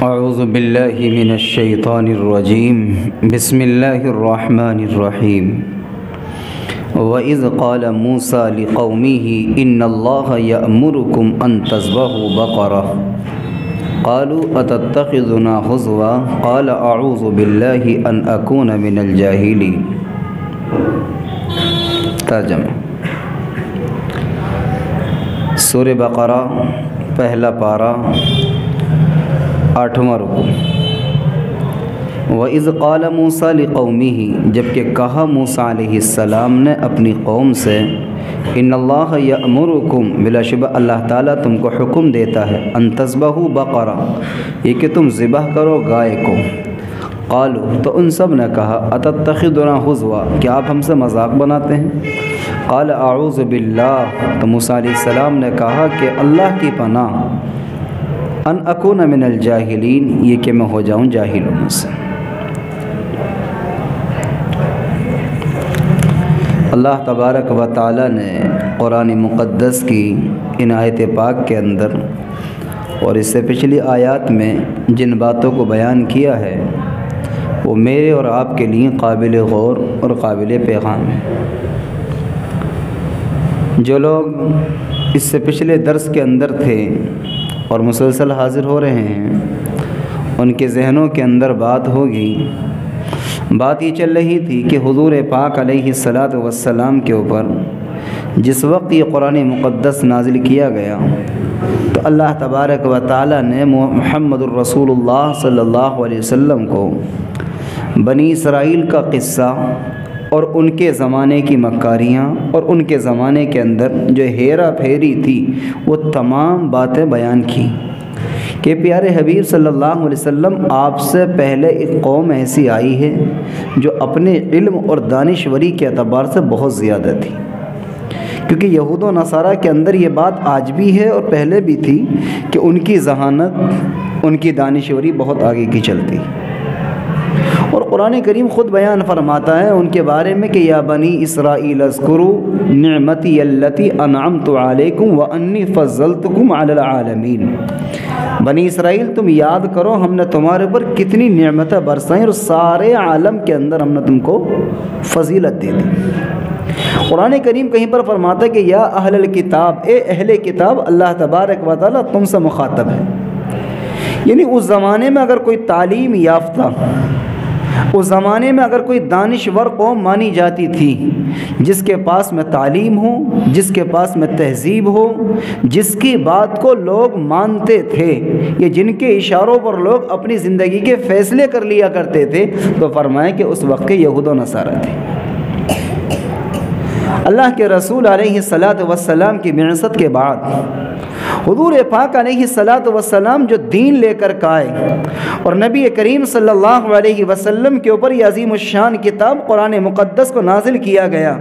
اعوذ باللہ من الشیطان الرجیم بسم اللہ الرحمن الرحیم وَإِذْ قَالَ مُوسَى لِقَوْمِهِ إِنَّ اللَّهَ يَأْمُرُكُمْ أَن تَذْبَحُوا بَقَرَةً قَالُوا أَتَتَّخِذُنَا هُزُوًا قَالَ أَعُوذُ بِاللَّهِ أَنْ أَكُونَ مِنَ الْجَاهِلِينَ۔ ترجمہ۔ سورہ بقرہ پہلا پارہ 8واں رکوع۔ وَإِذْ قَالَ مُوسَى لِقَوْمِهِ، جبکہ کہا موسیٰ علیہ السلام نے اپنی قوم سے، إِنَّ اللَّهَ يَأْمُرُكُمْ، بلا شبہ اللہ تعالیٰ تم کو حکم دیتا ہے، أَن تَذْبَحُوا بَقَرَةً، یہ کہ تم ذبح کرو گائے کو۔ قالوا، تو ان سب نے کہا، أَتَتَّخِذُنَا هُزُوًا، کیا آپ ہم سے مذاق بناتے ہیں؟ قال اعوذ باللہ، تو موسیٰ علیہ السلام نے کہا کہ اللہ کی پناہ، ان اکون من الجاہلین، یہ کہ میں ہو جاؤں جاہلوں میں سے۔ اللہ تبارک و تعالی نے قرآن مقدس کی ان آیت پاک کے اندر اور اس سے پچھلی آیات میں جن باتوں کو بیان کیا ہے وہ میرے اور آپ کے لیے قابل غور اور قابل پیغام ہے۔ جو لوگ اس سے پچھلے درس کے اندر تھے اور مسلسل حاضر ہو رہے ہیں، ان کے ذہنوں کے اندر بات ہوگی، بات یہ چل رہی تھی کہ حضور پاک علیہ الصلاۃ والسلام کے اوپر جس وقت یہ قرآن مقدس نازل کیا گیا تو اللہ تبارک و تعالی نے محمد الرسول اللہ صلی اللہ علیہ وسلم کو بنی اسرائیل کا قصہ اور ان کے زمانے کی مکاریاں اور ان کے زمانے کے اندر جو ہیرا پھیری تھی وہ تمام باتیں بیان کی کہ پیارے حبیب صلی اللہ علیہ وسلم آپ سے پہلے ایک قوم ایسی آئی ہے جو اپنے علم اور دانشوری کے اعتبار سے بہت زیادہ تھی، کیونکہ یہود و نصارہ کے اندر یہ بات آج بھی ہے اور پہلے بھی تھی کہ ان کی ذہانت، ان کی دانشوری بہت آگے کی چلتی، اور قرآن کریم خود بیان فرماتا ہے ان کے بارے میں کہ یا بنی اسرائیل اذکروا نعمتی التی انعمت علیکم وانی فضلتکم علی العالمین۔ بنی اسرائیل تم یاد کرو ہم نے تمہارے اوپر کتنی نعمتیں برسائیں اور سارے عالم کے اندر ہم نے تم کو فضیلت دے دی۔ قرآن کریم کہیں پر فرماتا ہے کہ یا اہل الکتاب، اے اہل کتاب، اللہ تبارک و تعالی تم سے مخاطب ہے۔ یعنی اس زمانے میں اگر کوئی تعلیم یافتہ، اس زمانے میں اگر کوئی دانشور قوم مانی جاتی تھی جس کے پاس میں تعلیم ہو، جس کے پاس میں تہذیب ہو، جس کی بات کو لوگ مانتے تھے یا جن کے اشاروں پر لوگ اپنی زندگی کے فیصلے کر لیا کرتے تھے، تو فرمائیں کہ اس وقت کے یہود و نصارہ تھے۔ اللہ کے رسول علیہ الصلاۃ والسلام کی بعثت کے بعد حضور پاک علیہ الصلاۃ والسلام جو دین لے کر آئے اور نبی کریم صلی اللہ علیہ وسلم کے اوپر یہ عظیم الشان کتاب قرآن مقدس کو نازل کیا گیا،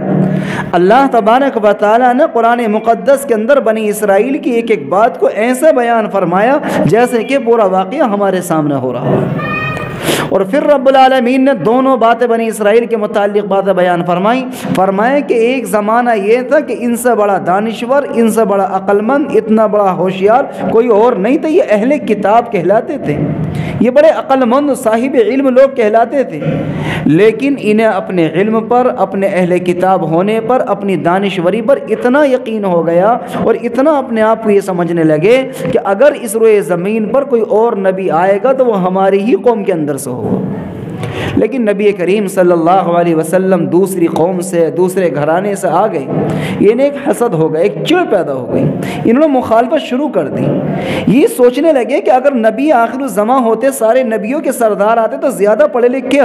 اللہ تبارک و تعالی نے قرآن مقدس کے اندر بنی اسرائیل کی ایک ایک بات کو ایسے بیان فرمایا جیسے کہ پورا واقعہ ہمارے سامنے ہو رہا ہے، اور پھر رب العالمین نے دونوں باتیں بنی اسرائیل کے متعلق باتیں بیان فرمائیں کہ ایک زمانہ یہ تھا کہ ان سے بڑا دانشور، ان سے بڑا عقل مند، اتنا بڑا ہوشیار کوئی اور نہیں تھا، یہ اہل کتاب کہلاتے تھے، یہ بڑے عقل مند صاحب علم لوگ کہلاتے تھے، لیکن انہیں اپنے علم پر، اپنے اہل کتاب ہونے پر، اپنی دانشوری پر اتنا یقین ہو گیا اور اتنا اپنے آپ کو یہ سمجھنے لگے کہ اگر اس روئے زمین پر کوئی اور نبی آئے گا تو وہ ہماری ہی قوم کے اندر سے ہوگا۔ لیکن نبی کریم صلی اللہ علیہ وسلم دوسری قوم سے، دوسرے گھرانے سے آ گئے، انہیں ایک حسد ہو گیا، ایک چڑ پیدا ہو گئی، انہوں نے مخالفت شروع کر دی، یہ سوچنے لگے کہ اگر نبی آخر الزماں ہوتے، سارے نبیوں کے سردار آتے تو زیادہ پڑھے لکھے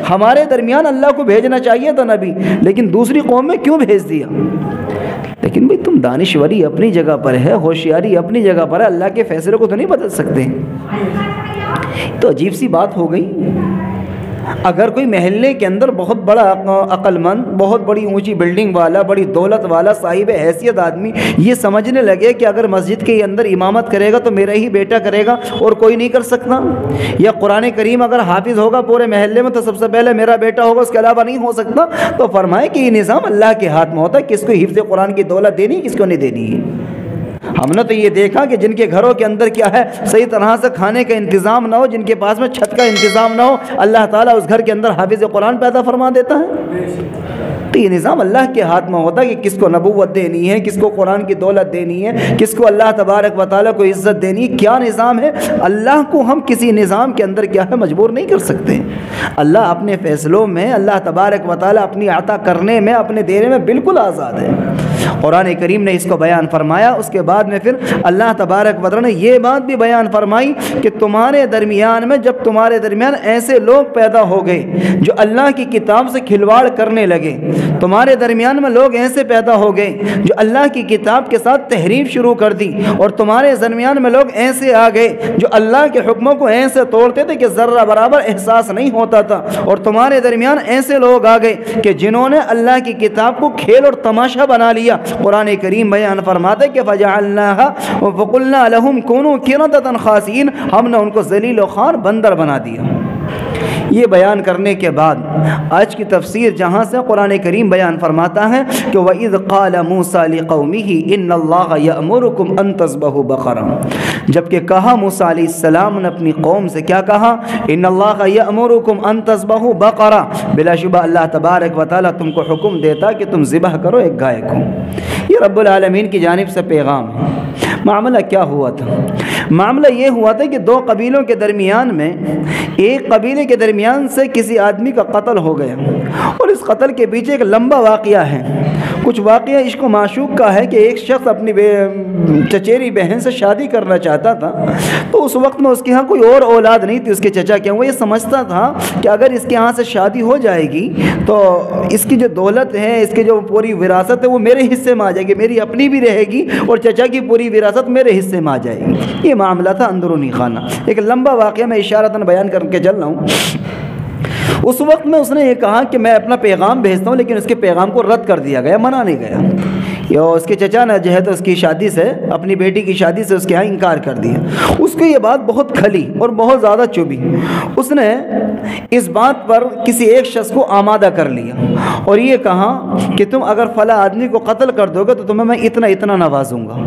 ہمارے درمیان اللہ کو بھیجنا چاہیے تھا نبی، لیکن دوسری قوم میں کیوں بھیج دیا؟ لیکن بھئی تم دانشوری اپنی جگہ پر ہے، ہوشیاری اپنی جگہ پر ہے، اللہ کے فیصلے کو تو نہیں بدل سکتے۔ تو عجیب سی بات ہو گئی، اگر کوئی محلے کے اندر بہت بڑا عقل مند، بہت بڑی اونچی بلڈنگ والا، بڑی دولت والا، صاحب حیثیت آدمی یہ سمجھنے لگے کہ اگر مسجد کے اندر امامت کرے گا تو میرا ہی بیٹا کرے گا اور کوئی نہیں کر سکتا، یا قرآن کریم اگر حافظ ہوگا پورے محلے میں تو سب سے پہلے میرا بیٹا ہوگا، اس کے علاوہ نہیں ہو سکتا، تو فرمائے کہ یہ نظام اللہ کے ہاتھ میں ہوتا ہے، کس کو حفظ قرآن کی دولت دینی، کس کو نہیں دینی ہے۔ ہم نے تو یہ دیکھا کہ جن کے گھروں کے اندر کیا ہے صحیح طرح سے کھانے کا انتظام نہ ہو، جن کے پاس میں چھت کا انتظام نہ ہو، اللہ تعالیٰ اس گھر کے اندر حافظ قرآن پیدا فرما دیتا ہے۔ تو یہ نظام اللہ کے ہاتھ میں ہوتا ہے کہ کس کو نبوت دینی ہے، کس کو قرآن کی دولت دینی ہے، کس کو اللہ تبارک و تعالیٰ کو عزت دینی ہے، کیا نظام ہے۔ اللہ کو ہم کسی نظام کے اندر کیا ہے مجبور نہیں کر سکتے۔ اللہ اپنے فیصلوں میں، اللہ تبارک و تعالیٰ اپنی عطا کرنے میں، اپنے دینے میں بالکل آزاد ہے۔ قرآن کریم نے اس کو بیان فرمایا۔ اس کے بعد میں پھر اللہ تبارک و تعالیٰ نے یہ بات بھی بیان فرمائی کہ تمہارے درمیان میں جب تمہارے درمیان ایسے لوگ پیدا ہو گئے جو اللہ کی کتاب سے کھلواڑ کرنے لگے، تمہارے درمیان میں لوگ ایسے پیدا ہو گئے جو اللہ کی کتاب کے ساتھ تحریف شروع کر دی، اور تمہارے درمیان میں لوگ ایسے آ گئے جو اللہ کے حکموں کو ایسے توڑتے تھے کہ ذرہ برابر احساس نہیں ہوتا تھا، اور تمہارے درمیان ایسے لوگ آ گئے کہ جنہوں نے اللہ کی کتاب کو کھیل اور تماشا بنا لیا۔ قرآن کریم بیان فرماتا ہے کہ فَجَعَلْنَاهَا وَقُلْنَا لَهُمْ كُونُوا قِرَدَةً خَاسِئِينَ، ہم نے ان کو ذلیل و خوار بندر بنا دیا۔ یہ بیان کرنے کے بعد آج کی تفسیر جہاں سے قرآن کریم بیان فرماتا ہے کہ وَإِذْ قَالَ مُوسَىٰ لِقَوْمِهِ إِنَّ اللَّهَ يَأْمُرُكُمْ أَن تَذْبَحُوا بَقَرَةً، جبکہ کہا موسیٰ علیہ السلام نے اپنی قوم سے، کیا کہا؟ إِنَّ اللَّهَ يَأْمُرُكُمْ أَن تَذْبَحُوا بَقَرَةً، بلا شبہ اللہ تبارک و تعالیٰ تم کو حکم دیتا کہ تم ذبح کرو ایک گائے کو۔ یہ رب العالمین کی جانب سے پیغام ہے۔ معاملہ کیا ہوا تھا؟ معاملہ یہ ہوا تھا کہ دو قبیلوں کے درمیان میں، ایک قبیلے کے درمیان سے کسی آدمی کا قتل ہو گیا، اور اس قتل کے پیچھے ایک لمبا واقعہ ہے۔ کچھ واقعہ عشق و معشوق کا ہے کہ ایک شخص اپنی چچیری بہن سے شادی کرنا چاہتا تھا، تو اس وقت میں اس کے ہاں کوئی اور اولاد نہیں تھی۔ اس کے چچا کیا، وہ یہ سمجھتا تھا کہ اگر اس کے ہاں سے شادی ہو جائے گی تو اس کی جو دولت ہے، اس کی جو پوری وراثت ہے وہ میرے حصے میں آ جائے گی، میری اپنی بھی رہے گی اور چچا کی پوری وراثت میرے حصے میں آ جائے گی۔ یہ معاملہ تھا اندرونی خانہ، ایک لمبا واقعہ میں اشارتاً بیان کر کے چل رہا ہوں۔ اس وقت میں اس نے یہ کہا کہ میں اپنا پیغام بھیجتا ہوں، لیکن اس کے پیغام کو رد کر دیا گیا، منع نہیں گیا۔ یا اس کے چچا نے جو ہے تو اس کی شادی سے، اپنی بیٹی کی شادی سے اس کے ہاں انکار کر دیا۔ اس کو یہ بات بہت کھلی اور بہت زیادہ چبھی۔ اس نے اس بات پر کسی ایک شخص کو آمادہ کر لیا اور یہ کہا کہ تم اگر فلاں آدمی کو قتل کر دو گے تو تمہیں میں اتنا اتنا نوازوں گا۔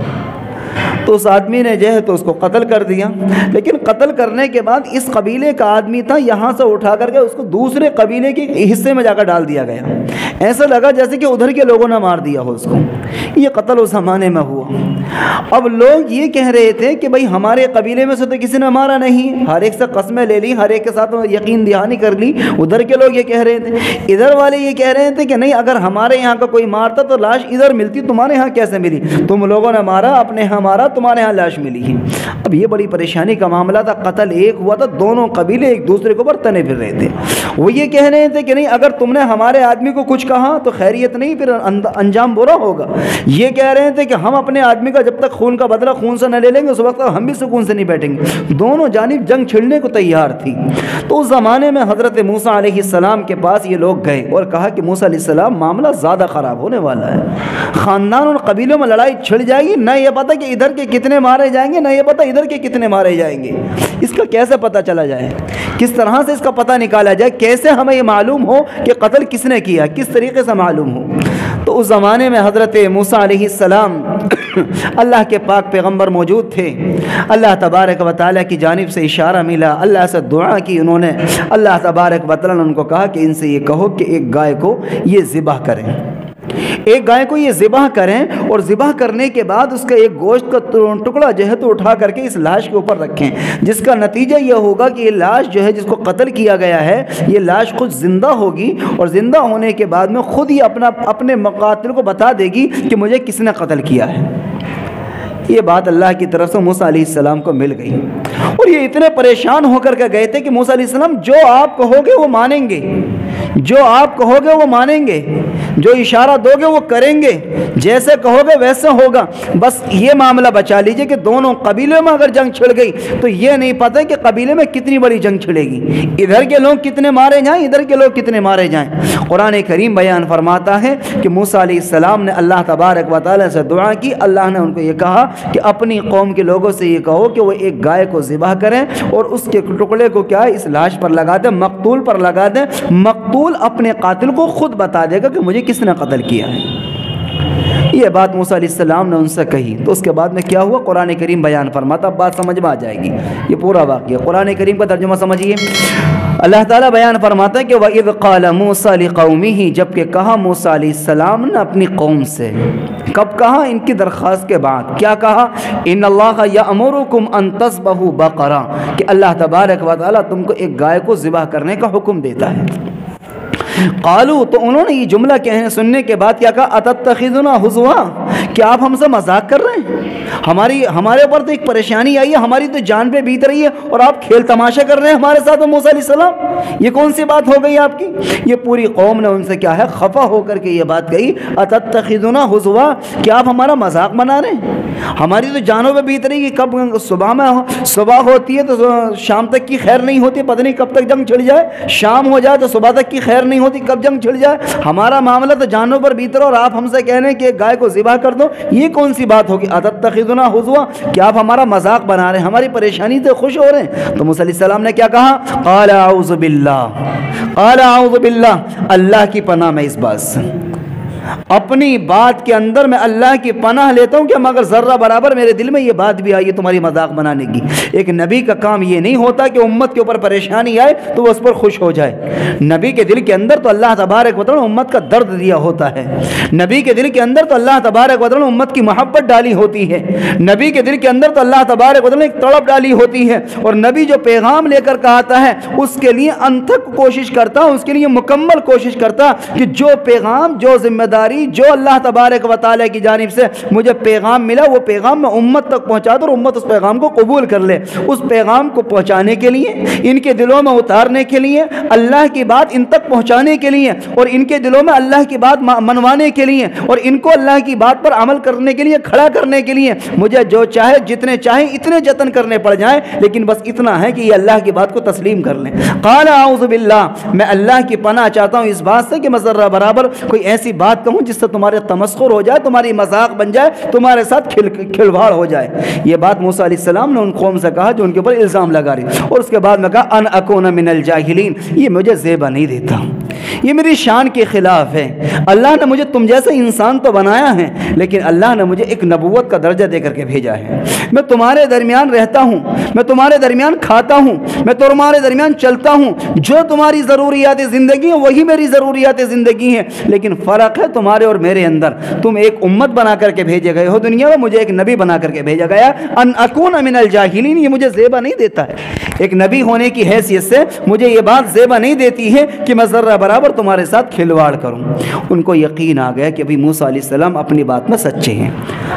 تو اس آدمی نے جو ہے تو اس کو قتل کر دیا، لیکن قتل کرنے کے بعد اس قبیلے کا آدمی تھا، یہاں سے اٹھا کر کے اس کو دوسرے قبیلے کے حصے میں جا کر ڈال دیا گیا۔ ایسا لگا جیسے کہ ادھر کے لوگوں نے مار دیا ہو اس کو۔ یہ قتل اس زمانے میں ہوا۔ اب لوگ یہ کہہ رہے تھے کہ بھئی ہمارے قبیلے میں سے تو کسی نے مارا نہیں، ہر ایک سے قسمیں لے لی، ہر ایک کے ساتھ یقین دہانی کر لی۔ ادھر کے لوگ یہ کہہ رہے تھے، ادھر والے یہ کہہ رہے تھے کہ نہیں، اگر ہمارے یہاں کا کوئی مارتا تو لاش ادھر ملتی، تمہارے یہاں کیسے ملی؟ تم لوگوں نے مارا، اپنے یہاں مارا، تمہارے یہاں لاش ملی ہے۔ اب یہ بڑی پریشانی کا معاملہ تھا، قتل ایک ہوا تھا، دونوں قبیلے ایک دوسرے کو برتنے پھر رہے تھے۔ وہ یہ کہہ رہے تھے کہ نہیں، اگر تم نے ہمارے آدمی کو کچھ کہا تو خیریت نہیں، پھر انجام برا ہوگا۔ یہ کہہ رہے تھے کہ ہم اپنے آدمی کا جب تک خون کا بدلہ خون سے نہ لے لیں گے اس وقت ہم بھی سکون سے نہیں بیٹھیں گے۔ دونوں جانب جنگ چھڑنے کو تیار تھی۔ تو اس زمانے میں حضرت موسیٰ علیہ السلام کے پاس یہ لوگ گئے اور کہا کہ موسیٰ علیہ السلام معاملہ زیادہ خراب ہونے والا ہے، خاندان اور قبیلوں میں لڑائی چھڑ جائے گی، نہ یہ پتہ کہ ادھر کے کتنے مارے جائیں گے، نہ یہ پتہ ادھر کے کتنے مارے جائیں گے۔ اس کا کیسے پتہ چلا جائے، کس طرح سے اس کا پتہ نکالا جائے، کیسے ہمیں یہ معلوم ہو کہ قتل کس نے کیا، کس طریقے سے معلوم ہو۔ تو اس زمانے میں حضرت موسیٰ علیہ السلام اللہ کے پاک پیغمبر موجود تھے۔ اللہ تبارک و تعالیٰ کی جانب سے اشارہ ملا، اللہ سے دعا کی انہوں نے۔ اللہ تبارک و تعالیٰ نے ان کو کہا کہ ان سے یہ کہو کہ ایک گائے کو یہ ذبح کریں، ایک گائے کو یہ ذبح کریں، اور ذبح کرنے کے بعد اس کا ایک گوشت کا ٹکڑا جو ہے تو اٹھا کر کے اس لاش کے اوپر رکھیں، جس کا نتیجہ یہ ہوگا کہ یہ لاش جو ہے جس کو قتل کیا گیا ہے، یہ لاش خود زندہ ہوگی، اور زندہ ہونے کے بعد میں خود ہی اپنے مقاتل کو بتا دے گی کہ مجھے کس نے قتل کیا ہے۔ یہ بات اللہ کی طرف سے موسیٰ علیہ السلام کو مل گئی، اور یہ اتنے پریشان ہو کر کے گئے تھے کہ موسیٰ علیہ السلام جو آپ کہو گے وہ مانیں گے، جو آپ کہو گے وہ مانیں گے، جو اشارہ دو گے وہ کریں گے، جیسے کہو گے ویسے ہوگا، بس یہ معاملہ بچا لیجئے کہ دونوں قبیلوں میں اگر جنگ چھڑ گئی تو یہ نہیں پتہ کہ قبیلے میں کتنی بڑی جنگ چھڑے گی، ادھر کے لوگ کتنے مارے جائیں، ادھر کے لوگ کتنے مارے جائیں۔ قرآن کریم بیان فرماتا ہے کہ موسیٰ علیہ السلام نے اللہ تبارک و تعالیٰ سے دعا کی، اللہ نے ان کو یہ کہا کہ اپنی قوم کے لوگوں سے یہ کہو کہ وہ ایک گائے کو ذبح کریں اور اس کے ٹکڑے کو کیا ہے اس لاش پر لگا دیں، مقتول پر لگا دیں، مقتول اپنے قاتل کو خود بتا دے گا کہ مجھے کس نے قتل کیا ہے۔ یہ بات موسیٰ علیہ السلام نے ان سے کہی تو اس کے بعد میں کیا ہوا؟ قرآن کریم بیان فرماتا، اب بات سمجھ میں آ جائے گی، یہ پورا واقعہ قرآن کریم کا ترجمہ سمجھیے۔ اللہ تعالیٰ بیان فرماتا ہے کہ وَإِذْ قَالَ مُوسَىٰ لِقَوْمِهِ، جب کہ کہا موسیٰ علیہ السلام نے اپنی قوم سے، کب کہا؟ ان کی درخواست کے بعد۔ کیا کہا؟ ان اللہ یأمرکم ان تذبحوا بقرہ، کہ اللہ تبارک و تعالیٰ تم کو ایک گائے کو ذبح کرنے کا حکم دیتا ہے۔ قالو، تو انہوں نے یہ جملہ کہنے سننے کے بعد کیا کہا؟ اتتخذنا ہزوا، کیا آپ ہم سے مذاق کر رہے ہیں؟ ہمارے اوپر تو ایک پریشانی آئی ہے، ہماری تو جان پہ بیت رہی ہے اور آپ کھیل تماشا کر رہے ہیں ہمارے ساتھ موسیٰ علیہ السلام، یہ کون سی بات ہو گئی آپ کی؟ یہ پوری قوم نے ان سے کیا ہے خفا ہو کر کے یہ بات کہی، اتتخذنا ہزوا، کیا آپ ہمارا مذاق بنا رہے ہیں؟ ہماری تو جانوں پہ بیت رہی ہے، کب صبح ہوتی ہے تو شام تک کی خیر نہیں ہوتی، پتہ نہیں کب تک جنگ چھڑ جائے، شام ہو جائے تو صبح تک کی خیر نہیں ہوتی، کب جنگ چھڑ جائے، ہمارا معاملہ تو جانوں پر بیت رہا اور آپ ہم سے کہہ رہے ہیں کہ ایک گائے کو ذبح کر دو، یہ کون سی بات ہوگی؟ اتتخذنا ہزوا، کیا آپ ہمارا مذاق بنا رہے ہیں، ہماری پریشانی سے خوش ہو رہے ہیں؟ تو موسیٰ علیہ السلام نے کیا کہا؟ قال اعوذ باللہ، اللہ کی پناہ میں اس بات سے، اپنی بات کے اندر میں اللہ کی پناہ لیتا ہوں کہ مگر ذرہ برابر میرے دل میں یہ بات بھی آئی ہے تمہاری مذاق بنانے کی۔ ایک نبی کا کام یہ نہیں ہوتا کہ امت کے اوپر پریشانی آئے تو وہ اس پر خوش ہو جائے، نبی کے دل کے اندر تو اللہ تبارک و تعالیٰ امت کا درد دیا ہوتا ہے، نبی کے دل کے اندر تو اللہ تبارک و تعالیٰ امت کی محبت ڈالی ہوتی ہے، نبی کے دل کے اندر تو اللہ تبارک و تعالیٰ ایک تڑپ ڈالی ہوتی ہے، اور نبی جو پیغام لے کر آتا ہے اس کے لیے انتھک کوشش کرتا، اس کے لیے مکمل کوشش کرتا کہ جو پیغام، جو ذمہ داری، جو اللہ تبارک و تعالیٰ کی جانب سے مجھے پیغام ملا، وہ پیغام میں امت تک پہنچا دوں اور امت اس پیغام کو قبول کر لے۔ اس پیغام کو پہنچانے کے لیے، ان کے دلوں میں اتارنے کے لیے، اللہ کی بات ان تک پہنچانے کے لیے اور ان کے دلوں میں اللہ کی بات منوانے کے لیے اور ان کو اللہ کی بات پر عمل کرنے کے لیے، کھڑا کرنے کے لیے مجھے جو چاہے، جتنے چاہے اتنے جتن کرنے پڑ جائیں، لیکن بس اتنا ہے کہ یہ اللہ کی بات کو تسلیم کر لیں۔ قال اعوذ باللہ، میں اللہ کی پناہ چاہتا ہوں اس بات سے کہ میں ذرہ برابر کوئی ایسی بات کہوں جس سے تمہارے تمسخر ہو جائے، تمہاری مذاق بن جائے، تمہارے ساتھ کھلواڑ ہو جائے۔ یہ بات موسیٰ علیہ السلام نے ان قوم سے کہا جو ان کے اوپر الزام لگا رہی، اور اس کے بعد میں کہا ان اکون من الجاہلین، یہ مجھے زیبا نہیں دیتا، یہ میری شان کے خلاف ہے۔ اللہ نے مجھے تم جیسے انسان تو بنایا ہے، لیکن اللہ نے مجھے ایک نبوت کا درجہ دے کر کے بھیجا ہے۔ میں تمہارے درمیان رہتا ہوں، میں تمہارے درمیان کھاتا ہوں، میں تمہارے درمیان چلتا ہوں، جو تمہاری ضروریات زندگی ہیں وہی میری ضروریات زندگی ہیں، لیکن فرق ہے تمہارے اور میرے اندر، تم ایک امت بنا کر کے بھیجے گئے ہو دنیا میں، مجھے ایک نبی بنا کر کے بھیجا گیا۔ ان اکون من الجاہلین، یہ مجھے زیبا نہیں دیتا ہے، ایک نبی ہونے کی حیثیت سے مجھے یہ بات زیبا نہیں دیتی ہے کہ میں ذرہ برابر تمہارے ساتھ کھلواڑ کروں۔ ان کو یقین آ گیا کہ ابھی موسیٰ علیہ السلام اپنی بات میں سچے ہیں،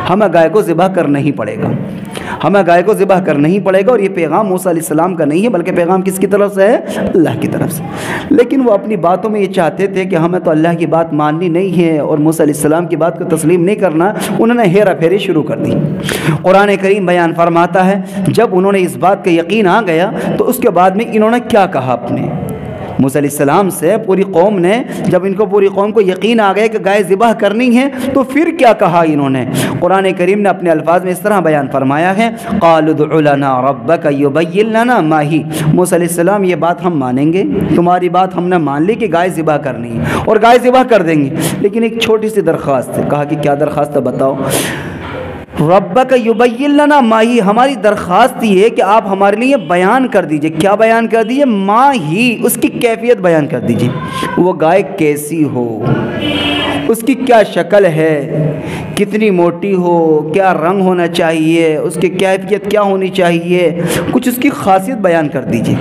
ہمیں گائے کو ذبح کرنا ہی پڑے گا، ہمیں گائے کو ذبح کرنا ہی پڑے گا، اور یہ پیغام موسیٰ علیہ السلام کا نہیں ہے بلکہ پیغام کس کی طرف سے ہے؟ اللہ کی طرف سے۔ لیکن وہ اپنی باتوں میں یہ چاہتے تھے کہ ہمیں تو اللہ کی بات ماننی نہیں ہے اور موسیٰ علیہ السلام کی بات کو تسلیم نہیں کرنا، انہوں نے ہیرا پھیری شروع کر دی۔ قرآن کریم بیان فرماتا ہے جب انہوں نے اس بات کا یقین آ گیا تو اس کے بعد میں انہوں نے کیا کہا اپنے موسیٰ علیہ السلام سے، پوری قوم نے، جب ان کو پوری قوم کو یقین آ گیا کہ گائے ذبح کرنی ہے تو پھر کیا کہا انہوں نے؟ قرآن کریم نے اپنے الفاظ میں اس طرح بیان فرمایا ہے قالوا ادع لنا ربک یبین لنا ما ہی، موسیٰ علیہ السلام یہ بات ہم مانیں گے، تمہاری بات ہم نے مان لی کہ گائے ذبح کرنی ہے اور گائے ذبح کر دیں گے، لیکن ایک چھوٹی سی درخواست ہے۔ کہا کہ کیا درخواست ہے بتاؤ؟ ربک یبین لنا ما ہی، ہماری درخواست یہ ہے کہ آپ ہمارے لیے بیان کر دیجئے۔ کیا بیان کر دیجئے؟ ما ہی، اس کی کیفیت بیان کر دیجئے، وہ گائے کیسی ہو، اس کی کیا شکل ہے، کتنی موٹی ہو، کیا رنگ ہونا چاہیے، اس کی کیفیت کیا ہونی چاہیے، کچھ اس کی خاصیت بیان کر دیجئے۔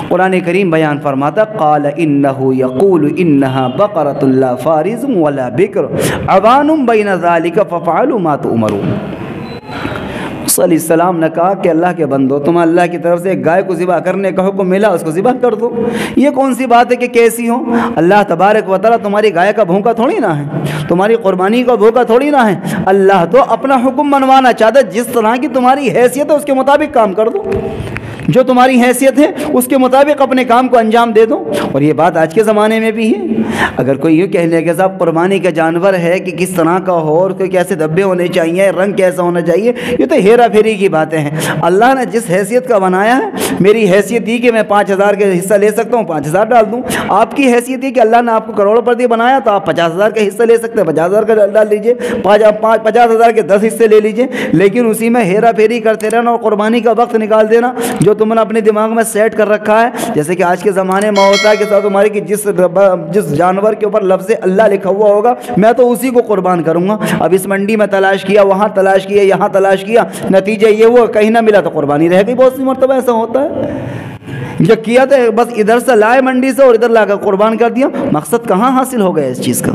قرآن کریم بیان فرماتا قال انه يقول انها بقرة لا فارض ولا بكر عوان بين ذلك ففعلوا ما تؤمرون۔ موسیٰ علیہ السلام نے کہا کہ اللہ کے بندو، تمہیں اللہ کی طرف سے ایک گائے کو ذبح کرنے کا حکم ملا، اس کو ذبح کر دو۔ یہ کون سی بات ہے کہ کیسی ہو؟ اللہ تبارک و تعالیٰ تمہاری گائے کا بھوکا تھوڑی نہ ہے، تمہاری قربانی کا بھوکا تھوڑی نہ ہے، اللہ تو اپنا حکم منوانا چاہتا ہے، جس طرح کی تمہاری حیثیت ہے اس کے مطابق کام کر دو، جو تمہاری حیثیت ہے اس کے مطابق اپنے کام کو انجام دے دو۔ اور یہ بات آج کے زمانے میں بھی ہے۔ اگر کوئی یوں کہہ لے کہ صاحب قربانی کا جانور ہے کہ کس طرح کا ہو اور کوئی کیسے دھبے ہونے چاہیے، رنگ کیسا ہونا چاہیے، یہ تو ہیرا پھیری کی باتیں ہیں۔ اللہ نے جس حیثیت کا بنایا ہے، میری حیثیت یہ کہ میں 5,000 کا حصہ لے سکتا ہوں، 5,000 ڈال دوں۔ آپ کی حیثیت یہ کہ اللہ نے آپ کو کروڑپتی بنایا تو آپ 50,000 کا حصہ لے سکتے ہیں، 50,000 کا ڈال لیجئے، 50,000 کے 10 حصے لے لیجئے، لیکن اسی میں ہیرا پھیری کرتے رہنا اور قربانی کا وقت نکال دینا جو تم نے اپنے دماغ میں سیٹ کر رکھا ہے۔ جیسے کہ آج کے زمانے میں ہوتا ہے کہ تمہاری کہ جس جانور کے اوپر لفظ اللہ لکھا ہوا ہوگا میں تو اسی کو قربان کروں گا۔ اب اس منڈی میں تلاش کیا، وہاں تلاش کیا، یہاں تلاش کیا، نتیجہ یہ ہوا کہیں نہ ملا تو قربانی رہ گئی۔ بہت سی مرتبہ ایسا ہوتا ہے، جو کیا تو بس ادھر سے لائے منڈی سے اور ادھر لا کر قربان کر دیا۔ مقصد کہاں حاصل ہو گیا اس چیز کا؟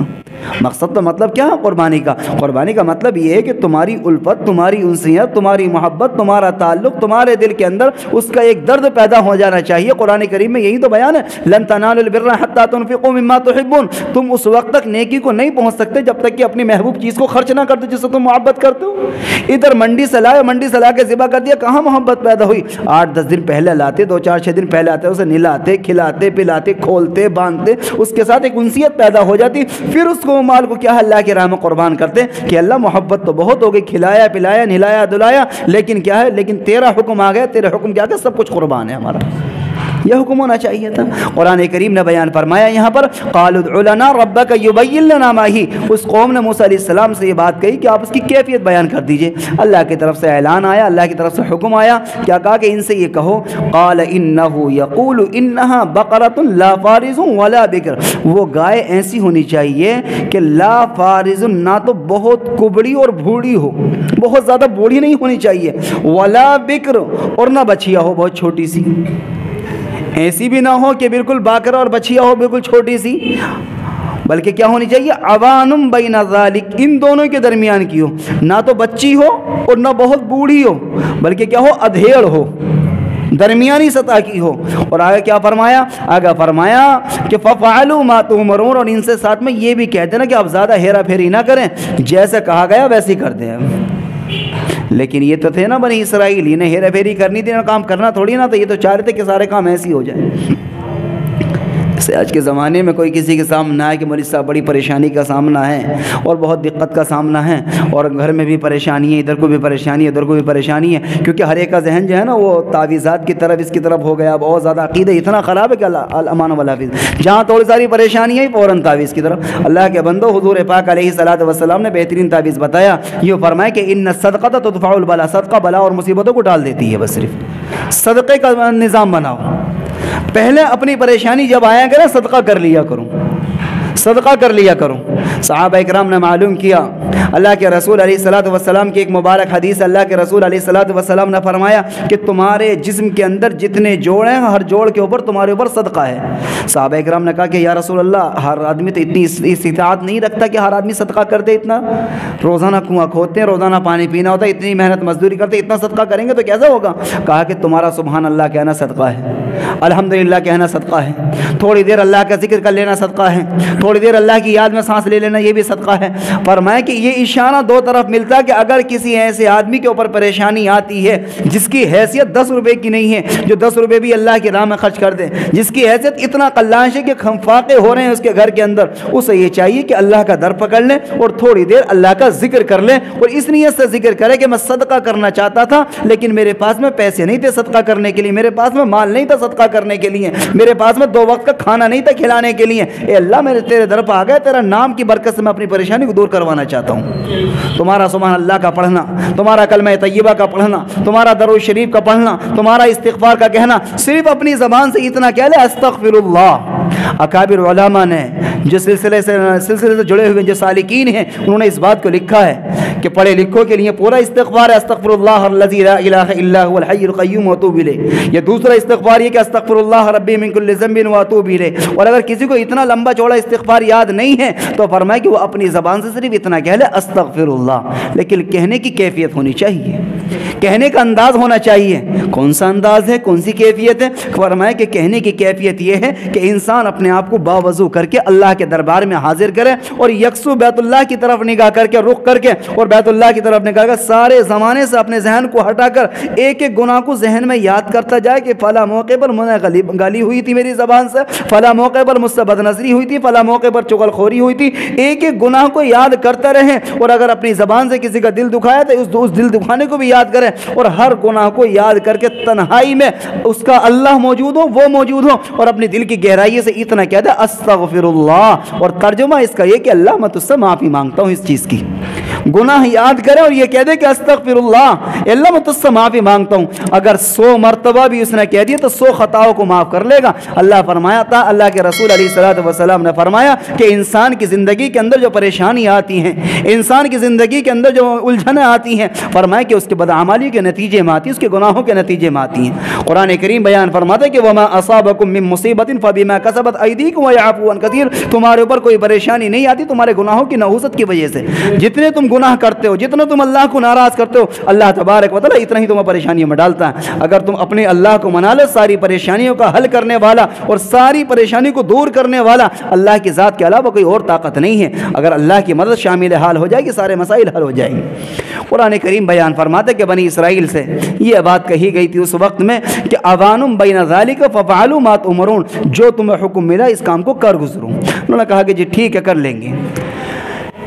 مقصد تو مطلب کیا ہے قربانی کا؟ قربانی کا مطلب یہ ہے کہ تمہاری الفت، تمہاری انسیت، تمہاری محبت، تمہارا تعلق تمہارے دل کے اندر اس کا ایک درد پیدا ہو جانا چاہیے۔ قرآن کریم میں یہی تو بیان ہے، لن تنالوا البر حتى تنفقوا مما تحبون۔ تم اس وقت تک نیکی کو نہیں پہنچ سکتے جب تک کہ اپنی محبوب چیز کو خرچ نہ کر دو جس سے تم محبت کرتے ہو۔ ادھر منڈی سے لائے، منڈی سے لا کے ذبح کر دیا، کہاں محبت پیدا ہوئی؟ 8-10 دن پہلے لاتے، 2-4-6 دن پہلے آتے، اسے نلاتے، کھلاتے، پلاتے، کھولتے، باندھتے، اس کے ساتھ ایک انسیت پیدا ہو جاتی، پھر اس کو مال کو کیا ہے اللہ کی راہ میں قربان کرتے کہ اللہ محبت تو بہت ہو گئی، کھلایا پلایا نہلایا دلایا، لیکن کیا ہے، لیکن تیرا حکم آ گیا، تیرے حکم کیا کہ سب کچھ قربان ہے ہمارا۔ یہ حکم ہونا چاہیے تھا۔ قرآن کریم نے بیان فرمایا یہاں پر قالوا ادع لنا ربک یبین لنا ما ہی، اس قوم نے موسیٰ علیہ السلام سے یہ بات کہی کہ آپ اس کی کیفیت بیان کر دیجئے۔ اللہ کی طرف سے اعلان آیا، اللہ کی طرف سے حکم آیا، کیا کہا کہ ان سے یہ کہو قال انہ یقول انہا بقرۃ لا فارض ولا بکر، وہ گائے ایسی ہونی چاہیے کہ لا فارض، نہ تو بہت کبڑی اور بھوڑی ہو، بہت زیادہ بوڑھی نہیں ہونی چاہیے، ولا بکر، اور نہ بچیا ہو بہت چھوٹی سی، ایسی بھی نہ ہو کہ بالکل باکرا اور بچیا ہو بالکل چھوٹی سی، بلکہ کیا ہونی چاہیے عوانم بین ذالک، ان دونوں کے درمیان کی ہو، نہ تو بچی ہو اور نہ بہت بوڑھی ہو، بلکہ کیا ہو ادھیڑ ہو، درمیانی سطح کی ہو۔ اور آگے کیا فرمایا؟ آگے فرمایا کہ فَفَعَلُوا مَا تُؤْمَرُونَ، اور ان سے ساتھ میں یہ بھی کہہ دینا کہ آپ زیادہ ہیرا پھیری نہ کریں، جیسے کہا گیا ویسے ہی کر دیں۔ لیکن یہ تو تھے نا بنی اسرائیل، انہیں ہیرا پھیری کرنی تھی، کام کرنا تھوڑی نہ تھا، یہ تو چاہ رہے تھے کہ سارے کام ایسے ہی ہو جائیں۔ جیسے آج کے زمانے میں کوئی کسی کے سامنے آئے کہ مولوی صاحب بڑی پریشانی کا سامنا ہے اور بہت دقت کا سامنا ہے، اور گھر میں بھی پریشانی ہے، ادھر کو بھی پریشانی ہے، ادھر کو بھی پریشانی ہے، کیونکہ ہر ایک کا ذہن جو ہے نا وہ تعویذات کی طرف، اس کی طرف ہو گیا، بہت زیادہ عقیدہ اتنا خراب ہے کہ الامان والحافظ، جہاں تھوڑی ساری پریشانی ہے فوراً تعویذ کی طرف۔ اللہ کے بندو، حضور پاک علیہ الصلوۃ والسلام نے بہترین تعویذ بتایا، یہ فرمایا کہ ان الصدقۃ تدفع البلاء، صدقہ بلا اور مصیبتوں کو ڈال دیتی ہے، بس صرف صدقے کا نظام بناؤ، پہلے اپنی پریشانی جب آیا کرے صدقہ کر لیا کروں، صدقہ کر لیا کروں۔ صحابہ اکرام نے معلوم کیا، اللہ کے رسول علیہ الصلوۃ والسلام کی ایک مبارک حدیث، اللہ کے رسول علیہ الصلوۃ والسلام نے فرمایا کہ تمہارے جسم کے اندر جتنے جوڑ ہیں، ہر جوڑ کے اوپر تمہارے اوپر صدقہ ہے۔ صحابہ اکرام نے کہا کہ یا رسول اللہ، ہر آدمی تو اتنی استطاعت نہیں رکھتا کہ ہر آدمی صدقہ کر دے، اتنا روزانہ کنواں کھودتے ہیں، روزانہ پانی پینا ہوتا ہے، اتنی محنت مزدوری کرتے، اتنا صدقہ کریں گے تو کیسا ہوگا؟ کہا کہ تمہارا سبحان اللہ کہنا صدقہ ہے، الحمدللہ کہنا صدقہ ہے، تھوڑی دیر اللہ کا ذکر کر لینا صدقہ ہے، تھوڑی دیر اللہ کی یاد میں سانس لے لینا یہ بھی صدقہ ہے۔ فرمایا کہ یہ اشارہ دو طرف ملتا ہے کہ اگر کسی ایسے آدمی کے اوپر پریشانی آتی ہے جس کی حیثیت 10 روپے کی نہیں ہے، جو 10 روپے بھی اللہ کی راہ میں خرچ کر دے، جس کی حیثیت اتنا قلانش ہے کہ خنفاقے ہو رہے ہیں اس کے گھر کے اندر، اسے یہ چاہیے کہ اللہ کا در پکڑ لیں اور تھوڑی دیر اللہ کا ذکر کر لیں، اور اس نیت سے ذکر کرے کہ میں صدقہ کرنا چاہتا تھا لیکن میرے پاس میں پیسے نہیں تھے صدقہ کرنے کے لیے، میرے پاس میں مال نہیں تھا صدقہ کرنے کے لیے، میرے پاس میں 2 وقت کا کھانا نہیں تھا کھلانے کے لیے، اے اللہ میں تیرے در پہ آ گیا، تیرا نام کی برکت سے میں اپنی پریشانی کو دور کروانا چاہتا ہوں۔ تمہارا سبحان اللہ کا پڑھنا، تمہارا کلمہ طیبہ کا پڑھنا، تمہارا درود شریف کا پڑھنا، تمہارا استغفار کا کہنا، صرف اپنی زبان سے اتنا کہہ لے استغفر اللہ۔ اکابر علماء نے جو سلسلے سے جڑے ہوئے جو سالکین ہیں انہوں نے اس بات کو لکھا ہے کہ پڑھے لکھوں کے لیے پورا استغفار ہے استغفر اللہ الذی لا الہ الا هو الحی القیوم واتوب الیہ، یہ دوسرا استغفار یہ کہ استغفر اللہ ربی من کل ذنب واتوب الیہ۔ اور اگر کسی کو اتنا لمبا چوڑا استغفار یاد نہیں ہے تو فرمائے کہ وہ اپنی زبان سے صرف اتنا کہہ لے استغفر اللہ، لیکن کہنے کی کیفیت ہونی چاہیے، کہنے کا انداز ہونا چاہیے۔ کون سا انداز ہے، کون سی کیفیت ہے؟ فرمائے کہ کہنے کی کیفیت یہ ہے کہ انسان اپنے آپ کو باوضو کر کے اللہ کے دربار میں حاضر کرے اور یکسو بیت اللہ کی طرف نگاہ کر کے رخ کر کے اور بیت اللہ کی طرف نکال کر سارے زمانے سے اپنے ذہن کو ہٹا کر ایک ایک گناہ کو ذہن میں یاد کرتا جائے کہ فلاں موقع پر مجھے گالی ہوئی تھی میری زبان سے، فلاں موقع پر مجھ سے بد نظری ہوئی تھی، فلاں موقع پر چغل خوری ہوئی تھی. ایک ایک گناہ کو یاد کرتا رہیں، اور اگر اپنی زبان سے کسی کا دل دکھایا تو اس دل دکھانے کو بھی یاد کریں، اور ہر گناہ کو یاد کر کے تنہائی میں اس کا اللہ موجود ہو، وہ موجود ہو، اور اپنی دل کی گہرائی سے اتنا کہہ دے استغفر اللہ. اور ترجمہ اس کا یہ کہ اللہ میں تجھ سے معافی مانگتا ہوں اس چیز کی. گناہ یاد کرے اور یہ کہہ دے کہ استغفر اللہ، اللہ میں تجھ سے معافی مانگتا ہوں. اگر 100 مرتبہ بھی اس نے کہہ دیا تو 100 خطاؤں کو معاف کر لے گا. اللہ فرمایا تھا، اللہ کے رسول علیہ الصلوۃ والسلام نے فرمایا کہ انسان کی زندگی کے اندر جو پریشانی آتی ہیں، انسان کی زندگی کے اندر جو الجھنیں آتی ہیں، فرمایا کہ اس کے بدعمالی کے نتیجے میں آتی ہیں، اس کے گناہوں کے نتیجے میں آتی ہیں. قرآن کریم بیان فرماتا ہے کہ وما اصابکم من مصیبت فبما کسبت ایدیکم ویعفو عن کثیر. تمہارے اوپر کوئی پریشانی نہیں آتی تمہارے گناہوں کی نحوست کی وجہ سے. جتنے تم گناہ کرتے ہو، جتنے تم اللہ کو ناراض کرتے ہو، اللہ تبارک و تعالیٰ اتنا ہی تمہیں پریشانیوں میں ڈالتا ہے. اگر تم اپنے اللہ کو منا لو، ساری پریشانیوں کا حل کرنے والا اور ساری پریشانی کو دور کرنے والا اللہ کی ذات کے علاوہ کوئی اور طاقت نہیں ہے. اگر اللہ کی مدد شامل حال ہو جائے گی، سارے مسائل حل ہو جائیں گے. قرآن کریم بیان فرماتے کہ بنی اسرائیل سے یہ بات کہی گئی تھی اس وقت میں کہ اوانم بین ذالک ففعلوا ما تؤمرون، جو تمہیں حکم ملا اس کام کو کر گزرو. انہوں نے کہا کہ جی ٹھیک ہے کر لیں گے.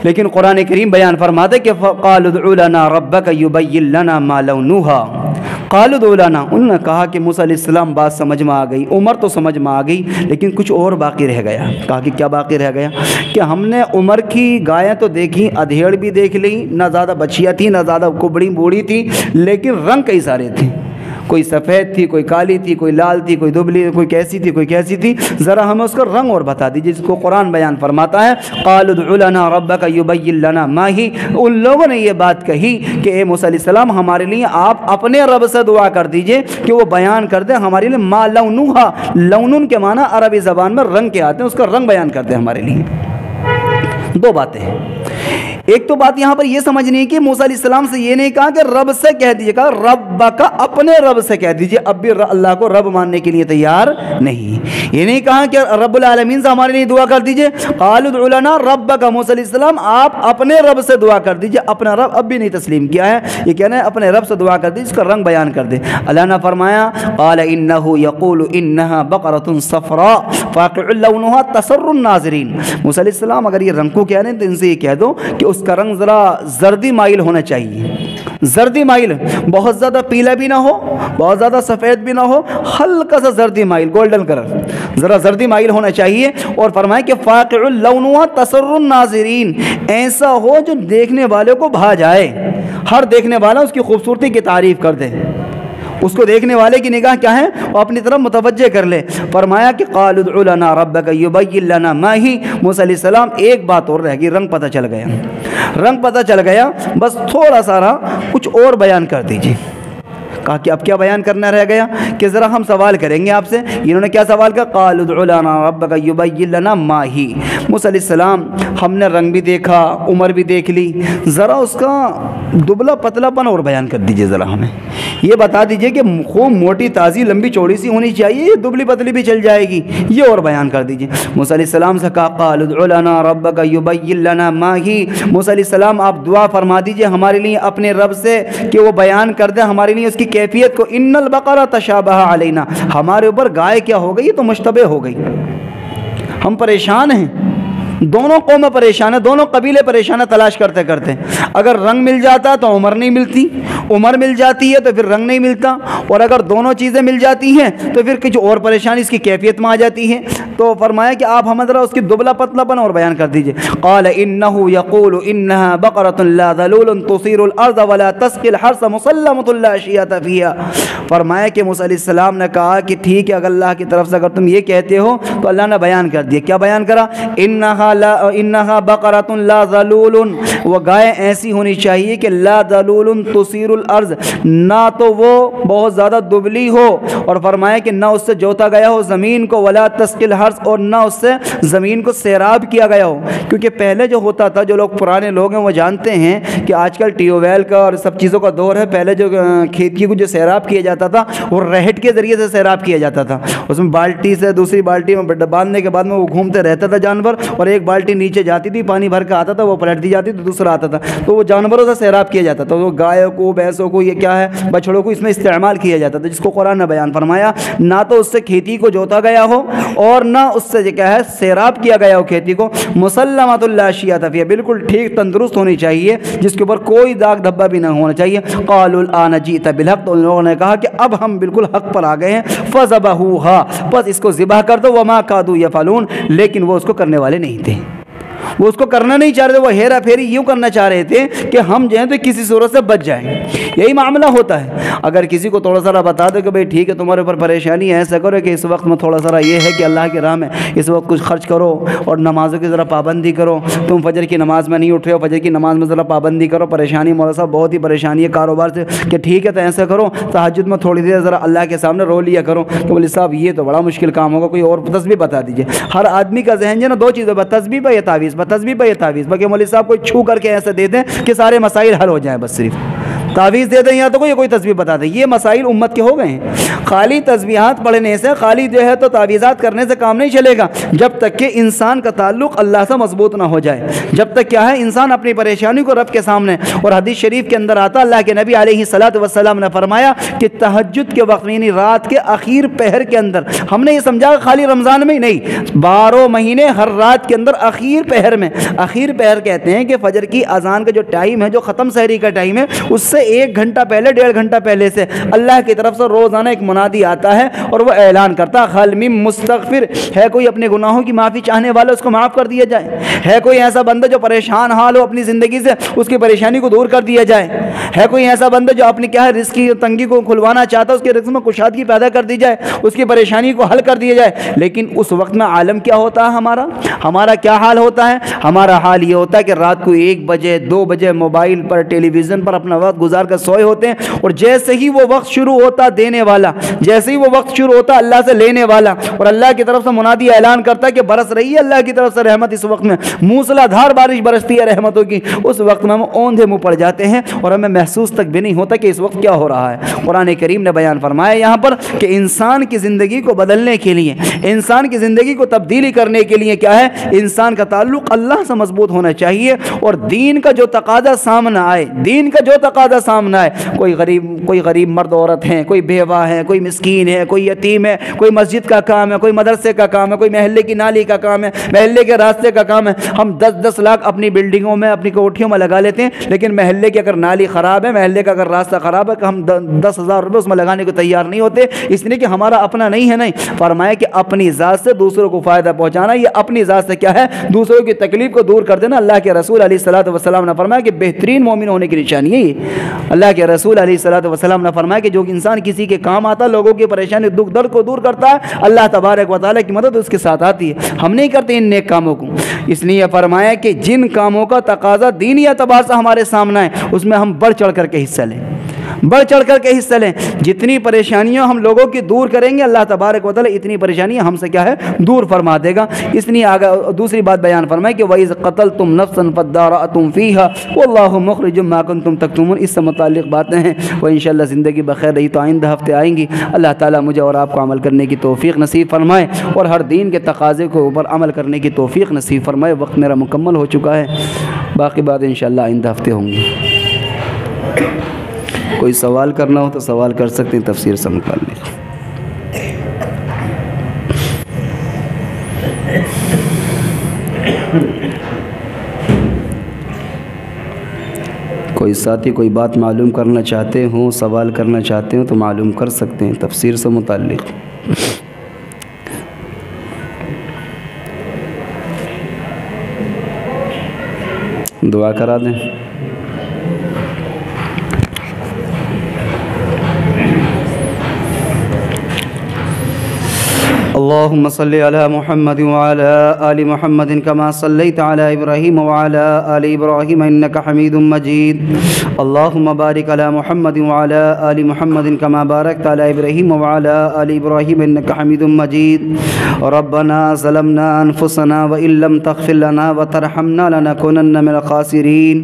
لیکن قرآن کریم بیان فرماتے کہ قالوا ادع لنا ربک یبین لنا ما لونها. قالوا ادع لنا، انہوں نے کہا کہ موسیٰ علیہ السلام بات سمجھ میں آ گئی، عمر تو سمجھ میں آ گئی، لیکن کچھ اور باقی رہ گیا. کہا کہ کیا باقی رہ گیا؟ کہ ہم نے عمر کی گائیں تو دیکھی، ادھیڑ بھی دیکھ لی، نہ زیادہ بچیاں تھیں نہ زیادہ کبڑی بوڑھی تھی، لیکن رنگ کئی سارے تھے. کوئی سفید تھی، کوئی کالی تھی، کوئی لال تھی، کوئی دبلی، کوئی کیسی تھی، کوئی کیسی تھی. ذرا ہمیں اس کا رنگ اور بتا دیجیے، جس کو قرآن بیان فرماتا ہے قالوا ادع لنا ربک یبین لنا ما ہی. ان لوگوں نے یہ بات کہی کہ اے موسیٰ علیہ السلام ہمارے لیے آپ اپنے رب سے دعا کر دیجئے کہ وہ بیان کر دیں ہمارے لیے ما لونھا. لونن کے معنی عربی زبان میں رنگ کے آتے ہیں، اس کا رنگ بیان کر دیں ہمارے لیے. دو باتیں ہیں. ایک تو بات یہاں پر یہ سمجھنی ہے کہ موسیٰ علیہ السلام سے یہ نہیں کہا کہ رب سے کہہ دیجیے، کہا رب کا، اپنے رب سے کہہ دیجیے. اب بھی اللہ کو رب ماننے کے لیے تیار نہیں. یہ نہیں کہا کہ رب العالمین سے ہمارے لیے دعا کر دیجیے. قالوا ادع لنا ربک، موسیٰ علیہ السلام آپ اپنے رب سے دعا کر دیجیے. اپنا رب اب بھی نہیں تسلیم کیا ہے، یہ کہنا ہے اپنے رب سے دعا کر دیجیے، اس کا رنگ بیان کر دے. اللہ نے فرمایا قال انه يقول انها بقرة صفراء فاقع لونها تسر الناظرین. موسیٰ علیہ السلام اگر یہ رنگ کو کہہ رہے ہیں تو ان سے یہ کہہ دو کہ اس کا رنگ ذرا زردی مائل ہونا چاہیے. زردی مائل، بہت زیادہ پیلا بھی نہ ہو، بہت زیادہ سفید بھی نہ ہو، ہلکا سا زردی مائل، گولڈن کلر، ذرا زردی مائل ہونا چاہیے. اور فرمایا کہ فاقع لونها تسر الناظرین، ایسا ہو جو دیکھنے والے کو بھا جائے، ہر دیکھنے والا اس کی خوبصورتی کی تعریف کر دے، اس کو دیکھنے والے کی نگاہ کیا ہے وہ اپنی طرف متوجہ کر لے. فرمایا کہ قالوا ادع لنا ربک یبین لنا ما ہی. موسیٰ علیہ السلام ایک بات اور رہ گئی، رنگ پتہ چل گیا، رنگ پتہ چل گیا، بس تھوڑا سارا کچھ اور بیان کر دیجیے. کہا کہ اب کیا بیان کرنا رہ گیا کہ ذرا ہم سوال کریں گے آپ سے. انہوں نے کیا سوال کیا؟ قالوا ادع لنا ربک یبین لنا ما ہی. موسیٰ علیہ السلام ہم نے رنگ بھی دیکھا، عمر بھی دیکھ لی، ذرا اس کا دبلا پتلا پن اور بیان کر دیجئے. ذرا ہمیں یہ بتا دیجئے کہ خوب موٹی تازی لمبی چوڑی سی ہونی چاہیے، یہ دبلی پتلی بھی چل جائے گی، یہ اور بیان کر دیجئے. موسیٰ علیہ السلام سے کہا قالوا ادع لنا ربک یبین لنا ما ہی. موسیٰ علیہ السلام آپ دعا فرما دیجئے ہمارے لیے اپنے رب سے کہ وہ بیان کر دے ہمارے لیے اس کی کیفیت کو. ان البقرہ تشابہ علینا، ہمارے اوپر گائے کیا ہو گئی، یہ تو مشتبہ ہو گئی، ہم پریشان ہیں. دونوں قومیں پریشان ہیں، دونوں قبیلے پریشان ہیں تلاش کرتے کرتے. اگر رنگ مل جاتا تو عمر نہیں ملتی، عمر مل جاتی ہے تو پھر رنگ نہیں ملتا، اور اگر دونوں چیزیں مل جاتی ہیں تو پھر کچھ اور پریشانی اس کی کیفیت میں آ جاتی ہے. تو فرمایا کہ آپ ہمیں ذرا اس کی دبلا پتلا پن اور بیان کر دیجئے. قال انه يقول انها بقرة لا ذلول تثير الارض ولا تسقي الحرث مسلمة لا شية فيها. فرمایا کہ موسیٰ علیہ السلام نے کہا کہ ٹھیک ہے، اگر اللہ کی طرف سے اگر تم یہ کہتے ہو تو اللہ نے بیان کر دیا. کیا بیان کرا؟ انها بقرة لا ذلول، وہ گائے ایسی ہونی چاہیے کہ لا ذلول تثير الارض، نہ تو وہ بہت زیادہ دبلی ہو، اور فرمایا کہ نہ اس سے جوتا گیا ہو زمین کو، ولا تسقی الحرث، اور نہ اس سے زمین کو سیراب کیا گیا ہو۔ کیونکہ پہلے جو ہوتا تھا، جو لوگ پرانے لوگ ہیں وہ جانتے ہیں کہ آج کل ٹیوب ویل کا اور سب چیزوں کا دور ہے، پہلے جو کھیتی کو جو سیراب کیا جاتا تھا وہ رہٹ کے ذریعے سے سیراب کیا جاتا تھا، اس میں بالٹی سے دوسری بالٹی میں باندھنے کے بعد میں وہ گھومتے رہتا تھا جانور، اور ایک بالٹی نیچے جاتی تھی، پانی بھر کے آتا تھا، وہ پلٹ دی جاتی تو دوسرا آتا تھا، تو وہ جانوروں سے سیراب کیا جاتا تھا، وہ گائے کو، بھینسوں کو، یہ کیا ہے، بچڑوں کو اس میں استعمال کیا جاتا تھا، جس کو قرآن نے بیان فرمایا نہ تو اس سے کھیتی کو جوتا گیا ہو اور نہ اس سے کیا ہے سیراب کیا گیا ہو کھیتی کو، مسلمۃ لا شیۃ فیہا، بالکل ٹھیک تندرست ہونی چاہیے، جس کے اوپر کوئی داغ دھبا بھی نہ ہونا چاہیے۔ قالوا الآن جئت بالحق، تو ان لوگوں نے کہا کہ اب ہم بالکل حق پر آ گئے ہیں، فذبحوها، بس اس کو ذبح کر دو، وما کادوا یفعلون، لیکن وہ اس کو کرنے والے نہیں تھے، وہ اس کو کرنا نہیں چاہ رہے تھے، وہ ہیرا پھیری یوں کرنا چاہ رہے تھے کہ ہم جو ہیں تو کسی صورت سے بچ جائیں۔ یہی معاملہ ہوتا ہے، اگر کسی کو تھوڑا سا بتا دو کہ بھئی ٹھیک ہے تمہارے اوپر پریشانی ہے، ایسا کرو کہ اس وقت میں تھوڑا سا یہ ہے کہ اللہ کی راہ میں اس وقت کچھ خرچ کرو اور نمازوں کی ذرا پابندی کرو، تم فجر کی نماز میں نہیں اٹھ رہے ہو، فجر کی نماز میں ذرا پابندی کرو، پریشانی مولا صاحب بہت ہی پریشانی ہے کاروبار سے، کہ ٹھیک ہے تو ایسا کرو تہجد میں تھوڑی دیر ذرا اللہ کے سامنے رو لیا کرو، کہ مولوی صاحب یہ تو بڑا مشکل کام ہوگا، کوئی اور تسبیح بتا دیجئے۔ ہر آدمی کا ذہن جو ہے نا دو چیزیں، تسبیح پہ یا تعویذ، تسبیح پہ یا تعویذ، باقی مولوی صاحب کوئی چھو کر کے ایسے دے دیں کہ سارے مسائل حل ہو جائیں، بس صرف تعویذ دے دیں یا تو کوئی تسبیح بتا دیں، یہ مسائل امت کے ہو گئے ہیں۔ خالی تسبیحات پڑھنے سے، خالی جو ہے تو تعویذات کرنے سے کام نہیں چلے گا، جب تک کہ انسان کا تعلق اللہ سے مضبوط نہ ہو جائے، جب تک کیا ہے انسان اپنی پریشانی کو رب کے سامنے، اور حدیث شریف کے اندر آتا اللہ کے نبی علیہ الصلوۃ والسلام نے فرمایا کہ تہجد کے وقت یعنی رات کے اخیر پہر کے اندر، ہم نے یہ سمجھا خالی رمضان میں ہی نہیں، 12 مہینے ہر رات کے اندر اخیر پہر میں، اخیر پہر کہتے ہیں کہ فجر کی اذان کا جو ٹائم ہے، جو ختم سحری کا ٹائم ہے، اس سے 1 گھنٹہ پہلے، 1.5 گھنٹہ پہلے سے اللہ کی طرف سے روزانہ ایک منادی آتا ہے اور وہ اعلان کرتا خل من مستغفر، ہے کوئی اپنے گناہوں کی معافی چاہنے والا، اس کو معاف کر دیا جائے، ہے کوئی ایسا بندہ جو پریشان حال ہو اپنی زندگی سے، اس کی پریشانی کو دور کر دیا جائے، ہے کوئی ایسا بندہ جو اپنی کیا ہے رزق کی تنگی کو کھلوانا چاہتا ہے، اس کے رزق میں کشادگی پیدا کر دی جائے، اس کی پریشانی کو حل کر دیا جائے۔ لیکن اس وقت میں عالم کیا ہوتا ہے، ہمارا کیا حال ہوتا ہے؟ ہمارا حال یہ ہوتا ہے کہ رات کو 1 بجے 2 بجے موبائل پر، ٹیلی ویژن پر اپنا وقت گزار کر سوئے ہوتے ہیں، اور جیسے ہی وہ وقت شروع ہوتا دینے والا، جیسے ہی وہ وقت شروع ہوتا اللہ سے لینے والا، اور اللہ کی طرف سے منادی اعلان کرتا ہے کہ برس رہی ہے اللہ کی طرف سے رحمت، اس وقت میں موسلا دھار بارش برستی ہے رحمتوں کی، اس وقت میں ہم اوندھے منہ پڑ جاتے ہیں اور ہمیں محسوس تک بھی نہیں ہوتا کہ اس وقت کیا ہو رہا ہے۔ قرآن کریم نے بیان فرمایا یہاں پر کہ انسان کی زندگی کو بدلنے کے لیے، انسان کی زندگی کو تبدیلی کرنے کے لیے کیا ہے، انسان کا تعلق اللہ سے مضبوط ہونا چاہیے، اور دین کا جو تقاضا سامنے آئے، دین کا جو تقاضا سامنے آئے، کوئی غریب مرد عورت ہیں، کوئی بیوہ ہے، کوئی مسکین ہے، کوئی یتیم ہے، کوئی مسجد کا کام ہے، کوئی مدرسے کا کام ہے، کوئی محلے کی نالی کا کام ہے، محلے کے راستے کا کام ہے، ہم 10-10 لاکھ اپنی بلڈنگوں میں، اپنی کوٹھیوں میں لگا لیتے ہیں، لیکن محلے کی اگر نالی خراب ہے، محلے کا اگر راستہ خراب ہے، کہ ہم 10,000 روپے اس میں لگانے کو تیار نہیں ہوتے، اس لیے کہ ہمارا اپنا نہیں ہے۔ نہیں، فرمایا کہ اپنی ذات سے دوسروں کو فائدہ پہنچانا، یہ اپنی ذات سے کیا ہے، دوسروں کی تکلیف کو دور کر دینا۔ اللہ کے رسول علیہ الصلوۃ والسلام نے فرمایا کہ بہترین مومن ہونے کی نشانی ہے یہ۔ اللہ کے رسول علیہ الصلوۃ والسلام نے فرمایا کہ جو انسان کسی کے کام آتا، لوگوں کی پریشانی دکھ درد کو دور کرتا ہے، اللہ تبارک و تعالیٰ کی مدد اس کے ساتھ آتی ہے۔ ہم نہیں کرتے ان نیک کاموں کو، اس لیے فرمایا کہ جن کاموں کا تقاضا دینی اعتبار سے ہمارے سامنے ہے، اس میں ہم بڑھ چڑھ کر کے حصہ لیں، بڑھ چڑھ کر کے حصہ لیں۔ جتنی پریشانیاں ہم لوگوں کی دور کریں گے، اللہ تبارک و تعالیٰ اتنی پریشانیاں ہم سے کیا ہے دور فرما دے گا۔ اس لیے آگے دوسری بات بیان فرمائے کہ وَإِذْ قَتَلْتُمْ نَفْسًا فَادَّارَأْتُمْ فِيهَا وَاللَّهُ مُخْرِجٌ مَا كُنتُمْ تَكْتُمُونَ، اس سے متعلق باتیں ہیں، وہ انشاءاللہ زندگی بخیر رہی تو آئندہ ہفتے آئیں گی۔ اللہ تعالیٰ مجھے اور آپ کو عمل کرنے کی توفیق نصیب فرمائے، اور ہر دین کے تقاضے کو اوپر عمل کرنے کی توفیق نصیب فرمائے۔ وقت میرا مکمل ہو چکا ہے، باقی بات انشاءاللہ آئندہ ہفتے ہوں گی۔ کوئی سوال کرنا ہو تو سوال کر سکتے ہیں تفسیر سے متعلق۔ کوئی ساتھی کوئی بات معلوم کرنا چاہتے ہوں، سوال کرنا چاہتے ہوں تو معلوم کر سکتے ہیں تفسیر سے متعلق۔ دعا کرا دیں۔ اللهم صل على محمد وعلى آل محمد كما صليت على إبراهيم وعلى آل إبراهيم إنك حميد مجيد. اللهم بارك على محمد وعلى آل محمد كما باركت على إبراهيم وعلى آل إبراهيم إنك حميد مجيد. ربنا ظلمنا أنفسنا وإن لم تغفر لنا وترحمنا لنكونن من الخاسرين.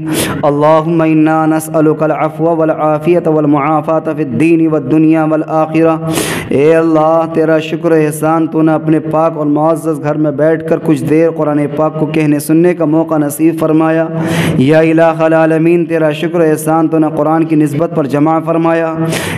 اللهم إنا نسألك العفو والعافية والمعافاة في الدين والدنيا والآخرة. اے اللہ تیرا شکر احسان، تو نے اپنے پاک اور معزز گھر میں بیٹھ کر کچھ دیر قرآن پاک کو کہنے سننے کا موقع نصیب فرمایا. یا الہ العالمین تیرا شکر احسان، تو نے قرآن کی نسبت پر جمع فرمایا.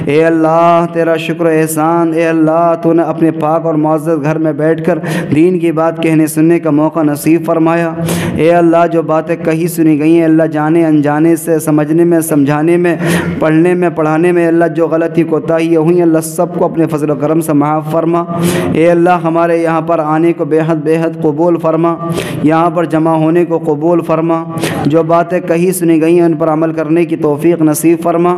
اے اللہ تیرا شکر احسان، اے اللہ تو نے اپنے پاک اور معزز گھر میں بیٹھ کر دین کی بات کہنے سننے کا موقع نصیب فرمایا. اے اللہ جو باتیں کہی سنی گئی ہیں اللہ جانے انجانے سے، سمجھنے میں سمجھانے میں، پڑھنے میں پڑھانے میں، اللہ جو غلطی کوتاہی ہوئی اللہ سب کو اپنے فضل و کرم سے معاف فرما. اے اللہ ہمارے یہاں پر آنے کو بے حد قبول فرما، یہاں پر جمع ہونے کو قبول فرما. جو باتیں کہی سنی گئی ہیں ان پر عمل کرنے کی توفیق نصیب فرما،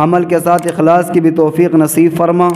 عمل کے ساتھ اخلاص کی بھی توفیق نصیب فرما.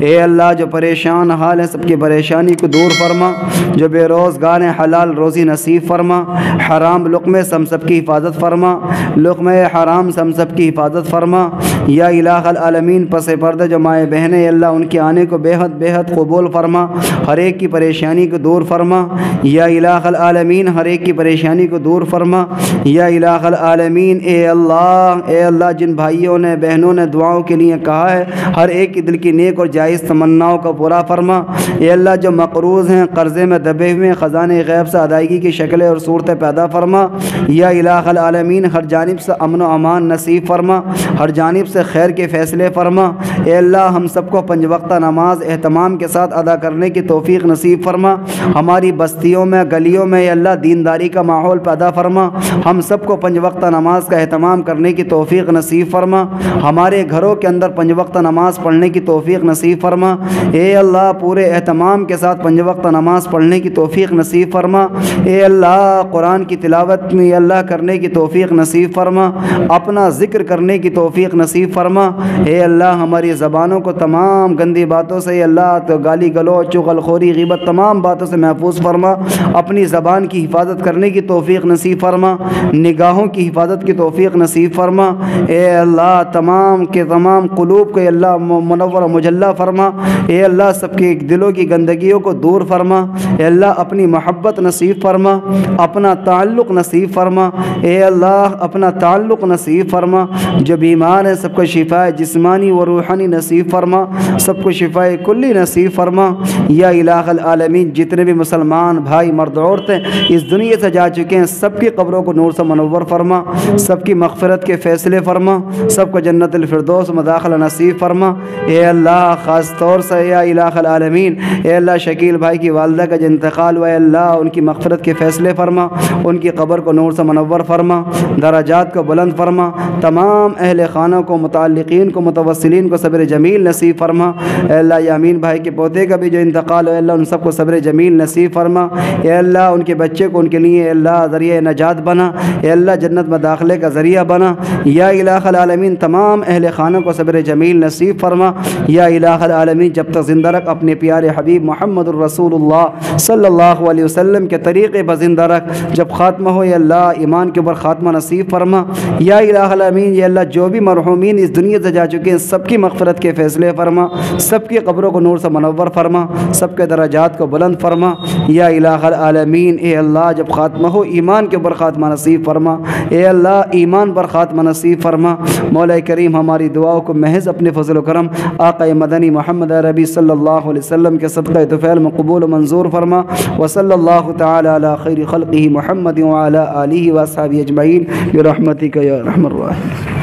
اے اللہ جو پریشان حال ہیں سب کی پریشانی کو دور فرما، جو بے روزگار ہیں حلال روزی نصیب فرما. حرام لقمے سے ہم سب کی حفاظت فرما، لقمے حرام سے ہم سب کی حفاظت فرما. یا الہ العالمین پس پردہ جو مائیں بہنیں اللہ ان کے آنے کو بے حد قبول فرما، ہر ایک کی پریشانی کو دور فرما. یا الہ العالمین ہر ایک کی پریشانی کو دور فرما. یا الہ العالمین اے اللہ جن بھائیوں نے بہنوں نے دعاؤں کے لیے کہا ہے ہر ایک کی دل کی نیک اور جائز تمناؤں کو پورا فرما. اے اللہ جو مقروض ہیں قرضے میں دبے ہوئے ہیں خزانے غیب سے ادائیگی کی شکلیں اور صورتیں پیدا فرما. یا الہ العالمین ہر جانب سے امن و امان نصیب فرما، ہر جانب سے خیر کے فیصلے فرما. اے اللہ ہم سب کو 5 وقتہ نماز اہتمام کے ساتھ ادا کرنے کی توفیق نصیب فرما. ہماری بستیوں میں گلیوں میں اے اللہ دینداری کا ماحول پیدا فرما. ہم سب کو 5 وقتہ نماز کا اہتمام کرنے کی توفیق نصیب فرما. ہمارے گھروں کے اندر 5 وقتہ نماز پڑھنے کی توفیق نصیب فرما. اے اللہ پورے اہتمام کے ساتھ 5 وقتہ نماز پڑھنے کی توفیق نصیب فرما. اے اللہ قرآن کی تلاوت میں اللہ کرنے کی توفیق نصیب فرما، اپنا ذکر کرنے کی توفیق نصیب فرما. اے اللہ ہماری زبانوں کو تمام گندی باتوں سے اے اللہ تو گالی گلوچ چغل خوری غیبت تمام باتوں سے محفوظ فرما. اپنی زبان کی حفاظت کرنے کی توفیق نصیب فرما، نگاہوں کی حفاظت کی توفیق نصیب فرما. اے اللہ تمام کے تمام قلوب کو اے اللہ منور و مجلہ فرما. اے اللہ سب کے دلوں کی گندگیوں کو دور فرما. اے اللہ اپنی محبت نصیب فرما، اپنا تعلق نصیب فرما. اے اللہ اپنا تعلق نصیب فرما. جو بیمار ہیں سب کو شفا جسمانی و روحانی نصیب فرما، سب کو شفا کلی نصیب فرما. یا الہ العالمین جتنے بھی مسلمان بھائی مرد عورتیں اس دنیا سے جا چکے ہیں سب کی قبروں کو نور سے منور فرما، سب کی مغفرت کے فیصلے فرما، سب کو جنت الفردوس مداخلہ نصیب فرما. اے اللہ خاص طور سے یا الہ العالمین اے اللہ شکیل بھائی کی والدہ کا جو انتقال ہوا ہے اللہ ان کی مغفرت کے فیصلے فرما، ان کی قبر کو نور سے منور فرما، درجات کو بلند فرما. تمام اہل خانہ کو متعلقین کو متوسلین کو صبر جمیل نصیب فرما. اے اللہ یامین بھائی کے پوتے کا بھی جو انتقال ہوا اللہ ان سب کو صبر جمیل نصیب فرما. اے اللہ ان کے بچے کو ان کے لیے اے اللہ ذریعہ نجات بنا، اے اللہ جنت میں داخلے کا ذریعہ بنا. یا الہ العالمین تمام اہل خانہ کو صبر جمیل نصیب فرما. یا الہ العالمین جب تک زندہ رکھ اپنے پیارے حبیب محمد الرسول اللہ صلی اللہ علیہ وسلم کے طریقے پر زندہ رکھ. جب خاتمہ ہو یا اللہ ایمان کے اوپر خاتمہ نصیب فرما. یا الہ العالمین یا اللہ جو بھی مرحومین اس دنیا سے جا چکے ہیں سب کی مغفرت کے فیصلے فرما، سب کی قبروں کو نور سے منور فرما، سب کے درجات کو بلند فرما. یا الہ العالمین اے اللہ جب خاتمہ ہو ایمان کے اوپر خاتمہ نصیب فرما. اے اللہ ایمان پر خاتمہ نصیب فرما. مولا کریم ہماری دعاؤں کو محض اپنے فضل و کرم آقا مدنی محمد عربی صلی اللہ علیہ وسلم کے صدقہ طفیل میں قبول و منظور فرما. وصلی اللہ تعالی علی خیر خلقہ محمد وعلی آلہ واصحابہ اجمعین برحمتک یا ارحم الراحمین.